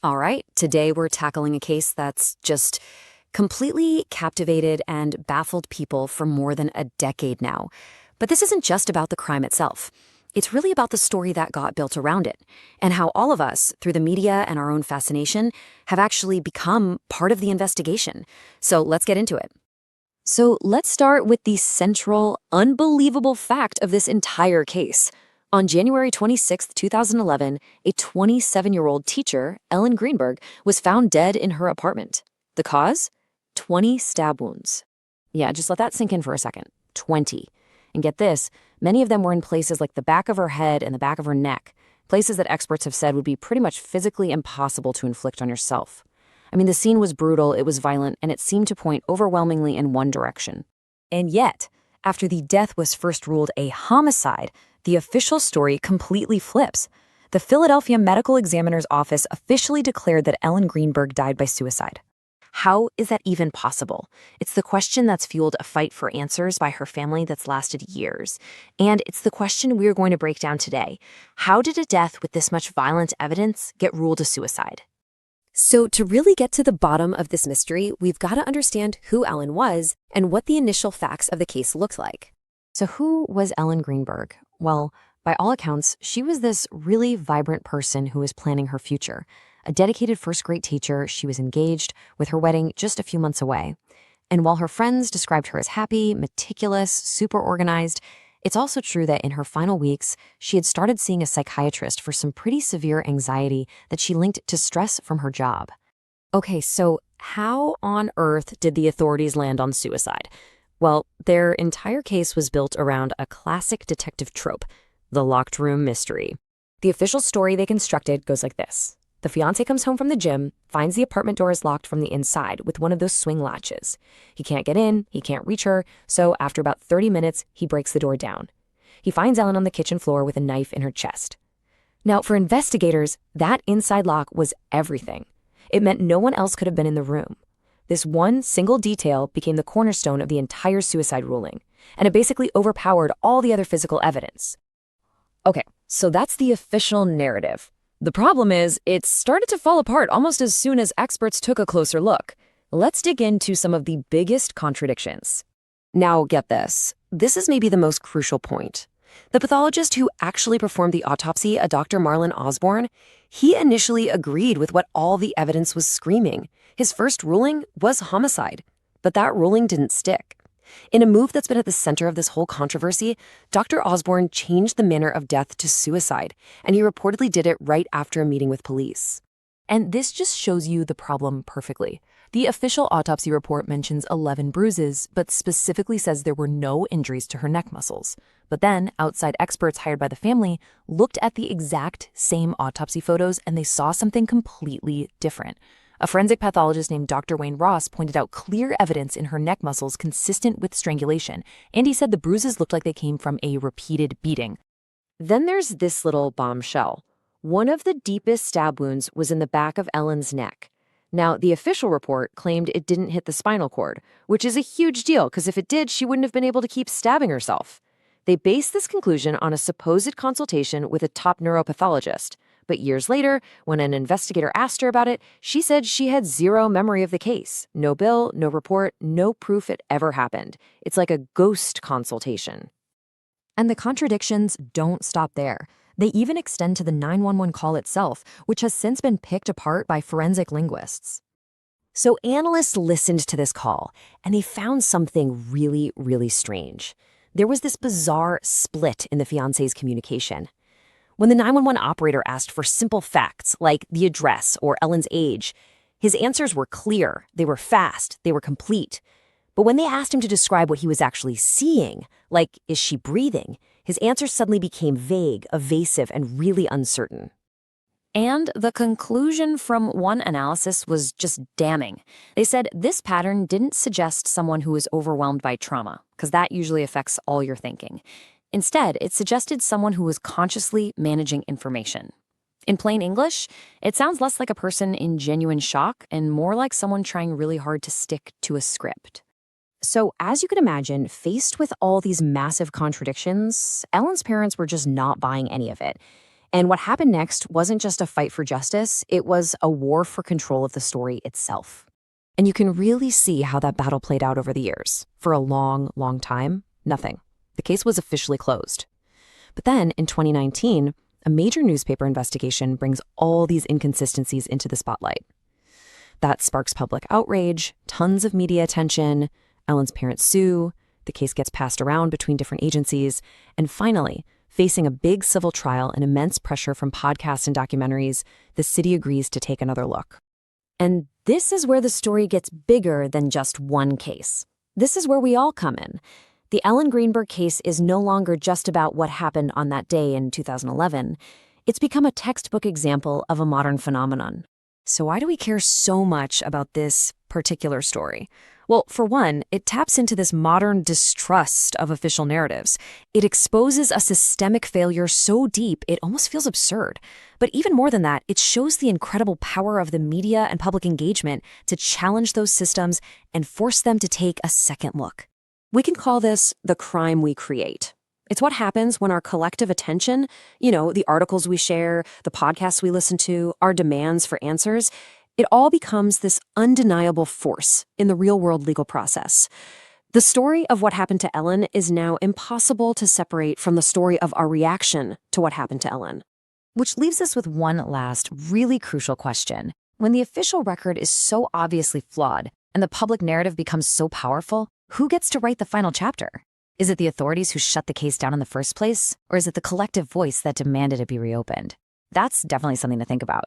All right, today we're tackling a case that's just completely captivated and baffled people for more than a decade now. But this isn't just about the crime itself. It's really about the story that got built around it, and how all of us, through the media and our own fascination, have actually become part of the investigation. So let's get into it. So let's start with the central, unbelievable fact of this entire case. On January 26, 2011, a 27-year-old teacher, Ellen Greenberg, was found dead in her apartment. The cause? 20 stab wounds. Yeah, just let that sink in for a second. 20. And get this, many of them were in places like the back of her head and the back of her neck, places that experts have said would be pretty much physically impossible to inflict on yourself. I mean, the scene was brutal, it was violent, and it seemed to point overwhelmingly in one direction. And yet, after the death was first ruled a homicide, the official story completely flips. The Philadelphia Medical Examiner's Office officially declared that Ellen Greenberg died by suicide. How is that even possible? It's the question that's fueled a fight for answers by her family that's lasted years. And it's the question we're going to break down today. How did a death with this much violent evidence get ruled a suicide? So to really get to the bottom of this mystery, we've got to understand who Ellen was and what the initial facts of the case looked like. So who was Ellen Greenberg? Well, by all accounts, she was this really vibrant person who was planning her future. A dedicated first-grade teacher, she was engaged, with her wedding just a few months away. And while her friends described her as happy, meticulous, super organized, it's also true that in her final weeks, she had started seeing a psychiatrist for some pretty severe anxiety that she linked to stress from her job. Okay, so how on earth did the authorities land on suicide? Well, their entire case was built around a classic detective trope, the locked room mystery. The official story they constructed goes like this. The fiancé comes home from the gym, finds the apartment door is locked from the inside with one of those swing latches. He can't get in, he can't reach her, so after about 30 minutes, he breaks the door down. He finds Ellen on the kitchen floor with a knife in her chest. Now, for investigators, that inside lock was everything. It meant no one else could have been in the room. This one single detail became the cornerstone of the entire suicide ruling, and it basically overpowered all the other physical evidence. Okay, so that's the official narrative. The problem is, it started to fall apart almost as soon as experts took a closer look. Let's dig into some of the biggest contradictions. Now, get this. This is maybe the most crucial point. The pathologist who actually performed the autopsy, a Dr. Marlon Osborne, he initially agreed with what all the evidence was screaming. His first ruling was homicide, but that ruling didn't stick. In a move that's been at the center of this whole controversy, Dr. Osborne changed the manner of death to suicide, and he reportedly did it right after a meeting with police. And this just shows you the problem perfectly. The official autopsy report mentions 11 bruises, but specifically says there were no injuries to her neck muscles. But then, outside experts hired by the family looked at the exact same autopsy photos and they saw something completely different. A forensic pathologist named Dr. Wayne Ross pointed out clear evidence in her neck muscles consistent with strangulation, and he said the bruises looked like they came from a repeated beating. Then there's this little bombshell. One of the deepest stab wounds was in the back of Ellen's neck. Now, the official report claimed it didn't hit the spinal cord, which is a huge deal because if it did, she wouldn't have been able to keep stabbing herself. They based this conclusion on a supposed consultation with a top neuropathologist. But years later, when an investigator asked her about it, she said she had zero memory of the case. No bill, no report, no proof it ever happened. It's like a ghost consultation. And the contradictions don't stop there. They even extend to the 911 call itself, which has since been picked apart by forensic linguists. So analysts listened to this call, and they found something really, really strange. There was this bizarre split in the fiancé's communication. When the 911 operator asked for simple facts like the address or Ellen's age, his answers were clear, they were fast, they were complete. But when they asked him to describe what he was actually seeing, like, is she breathing, his answers suddenly became vague, evasive, and really uncertain. And the conclusion from one analysis was just damning. They said this pattern didn't suggest someone who was overwhelmed by trauma, because that usually affects all your thinking. Instead, it suggested someone who was consciously managing information. In plain English, it sounds less like a person in genuine shock and more like someone trying really hard to stick to a script. So, as you can imagine, faced with all these massive contradictions, Ellen's parents were just not buying any of it. And what happened next wasn't just a fight for justice, it was a war for control of the story itself. And you can really see how that battle played out over the years. For a long, long time, nothing. The case was officially closed. But then, in 2019, a major newspaper investigation brings all these inconsistencies into the spotlight. That sparks public outrage, tons of media attention, Ellen's parents sue, the case gets passed around between different agencies, and finally, facing a big civil trial and immense pressure from podcasts and documentaries, the city agrees to take another look. And this is where the story gets bigger than just one case. This is where we all come in. The Ellen Greenberg case is no longer just about what happened on that day in 2011. It's become a textbook example of a modern phenomenon. So why do we care so much about this particular story? Well, for one, it taps into this modern distrust of official narratives. It exposes a systemic failure so deep it almost feels absurd. But even more than that, it shows the incredible power of the media and public engagement to challenge those systems and force them to take a second look. We can call this the crime we create. It's what happens when our collective attention, the articles we share, the podcasts we listen to, our demands for answers, it all becomes this undeniable force in the real-world legal process. The story of what happened to Ellen is now impossible to separate from the story of our reaction to what happened to Ellen. Which leaves us with one last, really crucial question. When the official record is so obviously flawed and the public narrative becomes so powerful, who gets to write the final chapter? Is it the authorities who shut the case down in the first place, or is it the collective voice that demanded it be reopened? That's definitely something to think about.